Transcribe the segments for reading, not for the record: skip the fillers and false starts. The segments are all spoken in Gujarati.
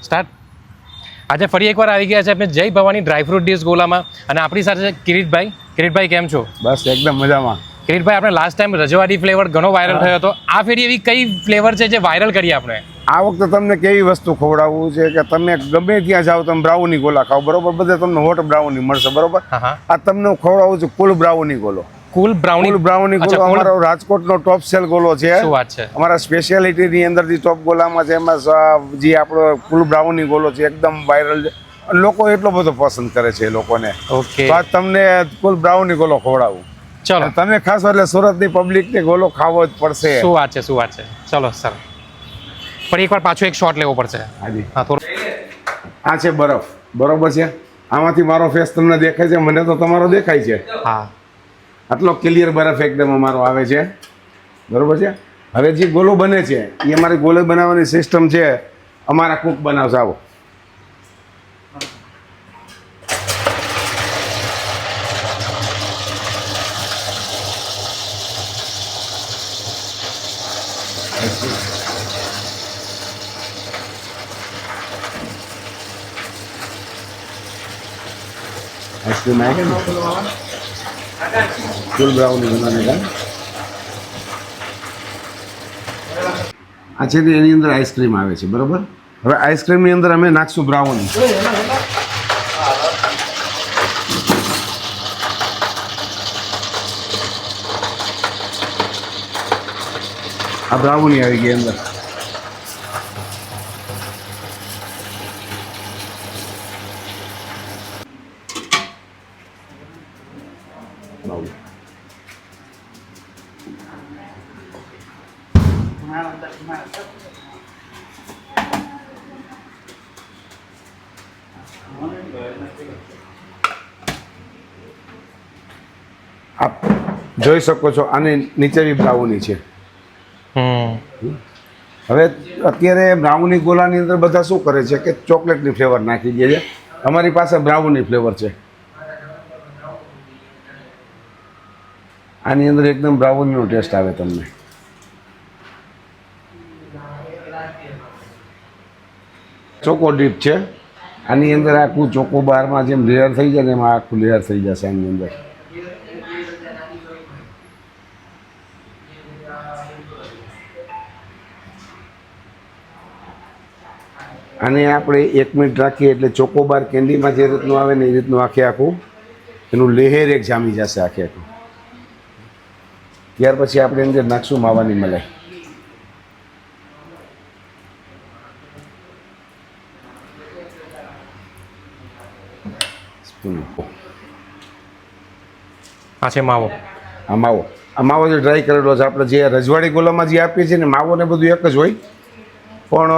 સ્ટાર્ટ. આજે ફરી એકવાર આવી ગયા છે આપણે જય ભવાની ડ્રાયફ્રૂટ ડીશ ગોલામાં અને આપણી સાથે છે કિરીટભાઈ. કિરીટભાઈ કેમ છો? બસ એકદમ મજામાં. કિરીટભાઈ, આપણે લાસ્ટ ટાઈમ રજવાડી ફ્લેવર ઘણો વાયરલ થયો હતો. આ ફેરી એવી કઈ ફ્લેવર છે જે વાયરલ કરી આપણે? આ વખતે તમને કેવી વસ્તુ ખવડાવવું છે કે તમે ગમે ત્યાં જાઓ તમે બ્રાઉની ગોલા ખાઓ, બરોબર? બધે તમને હોટ બ્રાઉની મળશે, બરોબર? આ તમને હું ખવડાવું છું કુલ બ્રાઉની ગોલો. કુલ બ્રાઉની ગોલો અમારો રાજકોટનો ટોપ સેલ ગોલો છે. શું વાત છે? અમારા સ્પેશિયાલિટીની અંદર જે ટોપ ગોલામાં છે એમાં જે આપણો કુલ બ્રાઉની ગોલો છે એકદમ વાયરલ છે. લોકો એટલો બધો પસંદ કરે છે એ લોકોને. ઓકે, તો આ તમને કુલ બ્રાઉની ગોલો ખવડાવું. ચલો, તમે ખાસ એટલે સુરતની પબ્લિકને ગોલો ખાવો જ પડશે. શું વાત છે, શું વાત છે. ચલો સર, ફરી એકવાર પાછો એક શોટ લેવો પડશે. હાજી, હા, થોડો. આ છે બરફ, બરોબર છે? આમાંથી મારો ફેસ તમને દેખાય છે, મને તો તમારો દેખાય છે. હા, આટલો ક્લિયર બરફ એકદમ અમારો આવે છે, બરોબર છે? હવે જે ગોલો બને છે એ અમારી ગોલો બનાવવાની સિસ્ટમ છે, અમારા કુક બનાવશે. આવો, आइसक्रीम आएगा फुल ब्राउनी बनाने का. આ છે એની અંદર આઈસ્ક્રીમ આવે છે, બરોબર? હવે આઈસ્ક્રીમની અંદર અમે નાખશું બ્રાઉની. આ બ્રાઉની આવી ગઈ અંદર. આપ જોઈ શકો છો આની નીચે બી બ્રાઉની છે. હવે અત્યારે બ્રાઉની ગોલાની અંદર બધા શું કરે છે કે ચોકલેટની ફ્લેવર નાખી દે છે. અમારી પાસે બ્રાઉની ફ્લેવર છે. આની અંદર એકદમ બ્રાઉનીનો ટેસ્ટ આવે તમને. ચોકો ડીપ છે. આની અંદર આખું ચોકો બારમાં જેમ લેયર થઈ જાય ને એમાં આખું લેયર થઈ જશે આની અંદર. આને આપણે 1 મિનિટ રાખીએ એટલે ચોકોબાર કેન્ડીમાં જે રીતનું આવે ને એ રીતનું આખે આખું એનું લહેર એક જામી જશે આખે આખું. ત્યાર પછી આપણે અંદર નાખશું માવાની મલાઈ. આ છે માવો. આ માવો, આ માવો જે ડ્રાય કરેલો છે. આપણે જે રજવાડી ગોલામાં જે આપીએ છીએ ને માવો ને બધું એક જ હોય, પણ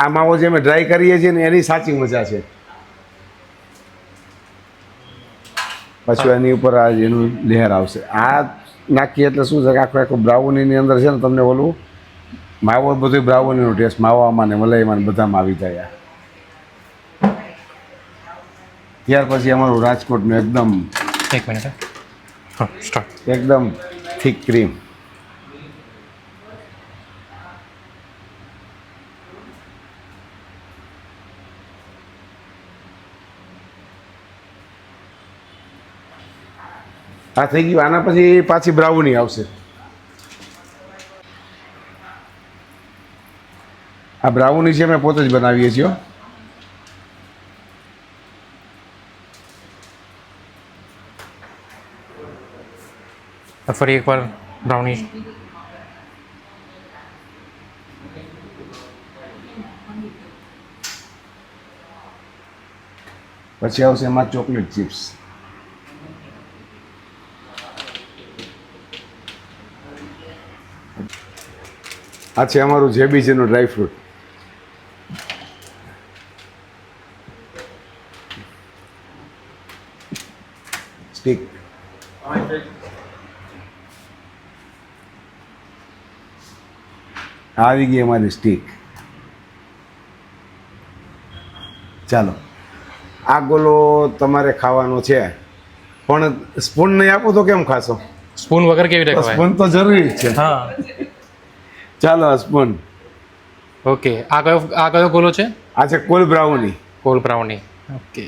આ માવો જે અમે ડ્રાય કરીએ છીએ ને એની સાચી મજા છે. પછી એની ઉપર આ એનું લેયર આવશે. આ નાખીએ એટલે શું છે કે આખું આખું બ્રાઉનીની અંદર છે ને તમને ઓલું માવો બધું બ્રાઉનીનો ટેસ્ટ માવામાં ને મલાઈમાં ને બધામાં આવી જાય. ત્યાર પછી અમારું રાજકોટનું એકદમ એક મિનિટ, સ્ટાર્ટ. એકદમ થીક ક્રીમ. આ થઈ ગયું. આના પછી પાછી બ્રાઉની આવશે. આ બ્રાઉની છે અમે પોતે જ બનાવીએ છીએ. ફરી એકવાર બ્રાઉની. પછી આવશે એમાં ચોકલેટ ચિપ્સ. આ છે અમારું જેબીસીનું ડ્રાયફ્રૂટ. સ્ટીક. આવી ગઈ અમારી સ્ટીક. ચાલો, આ ગોલો તમારે ખાવાનો છે, પણ સ્પૂન નહીં આપો તો કેમ ખાશો? સ્પૂન વગર કેવી રીતે ખવાય? સ્પૂન તો જરૂરી જ છે. હા, ચાલો સ્પૂન. ઓકે. આ કયો ગોલો છે? આ છે કોલ બ્રાઉની. કોલ બ્રાઉની. ઓકે.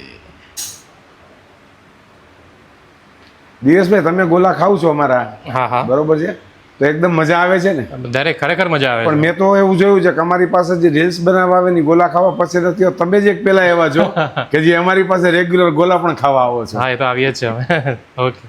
દિવેશભાઈ તમે ગોલા ખાવ છો અમારા, હા હા, બરોબર છે, તો એકદમ મજા આવે છે ને. દરેક ખરેખર મજા આવે પણ છે. મેં તો એવું જોયું છે કે અમારી પાસે જે રીલ્સ બનાવવા આવે ને ગોલા ખાવા પછી નથી આવતા. તમે જ એક પેલા એવા છો કે જે અમારી પાસે રેગ્યુલર ગોલા પણ ખાવા આવો છો. હા, એ તો આવીએ જ છે અમે. ઓકે.